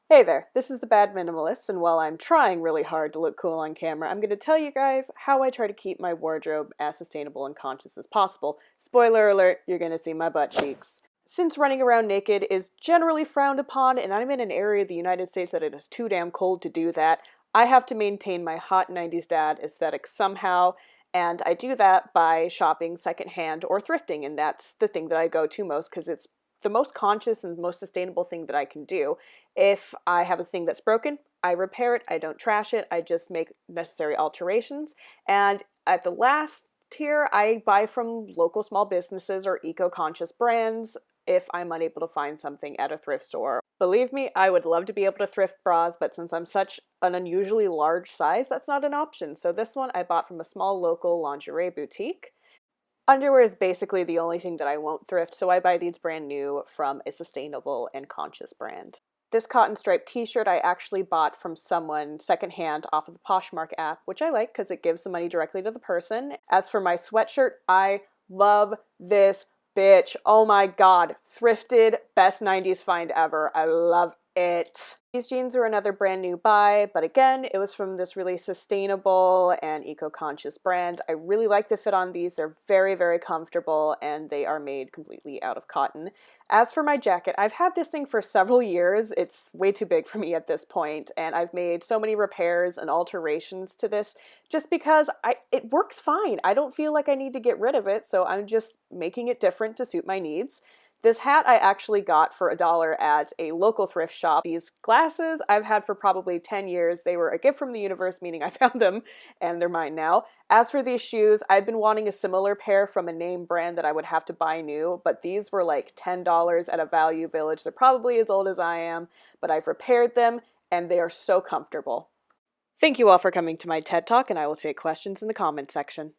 Hey there, this is the Bad Minimalist, and while I'm trying really hard to look cool on camera, I'm going to tell you guys how I try to keep my wardrobe as sustainable and conscious as possible. Spoiler alert, you're going to see my butt cheeks. Since running around naked is generally frowned upon, and I'm in an area of the United States that it is too damn cold to do that, I have to maintain my hot 90s dad aesthetic somehow, and I do that by shopping secondhand or thrifting, and that's the thing that I go to most because it's the most conscious and most sustainable thing that I can do. If I have a thing that's broken, I repair it, I don't trash it, I just make necessary alterations. And at the last tier, I buy from local small businesses or eco-conscious brands if I'm unable to find something at a thrift store. Believe me, I would love to be able to thrift bras, but since I'm such an unusually large size, that's not an option. So this one I bought from a small local lingerie boutique. Underwear is basically the only thing that I won't thrift, so I buy these brand new from a sustainable and conscious brand. This cotton striped t-shirt I actually bought from someone secondhand off of the Poshmark app, which I like because it gives the money directly to the person. As for my sweatshirt, I love this bitch. Oh my god. Thrifted, best 90s find ever. I love it. These jeans are another brand new buy, but again, it was from this really sustainable and eco-conscious brand. I really like the fit on these. They're very, very comfortable, and they are made completely out of cotton. As for my jacket, I've had this thing for several years. It's way too big for me at this point, and I've made so many repairs and alterations to this just because it works fine. I don't feel like I need to get rid of it, so I'm just making it different to suit my needs. This hat I actually got for $1 at a local thrift shop. These glasses I've had for probably 10 years. They were a gift from the universe, meaning I found them and they're mine now. As for these shoes, I've been wanting a similar pair from a name brand that I would have to buy new, but these were like $10 at a Value Village. They're probably as old as I am, but I've repaired them and they are so comfortable. Thank you all for coming to my TED Talk, and I will take questions in the comments section.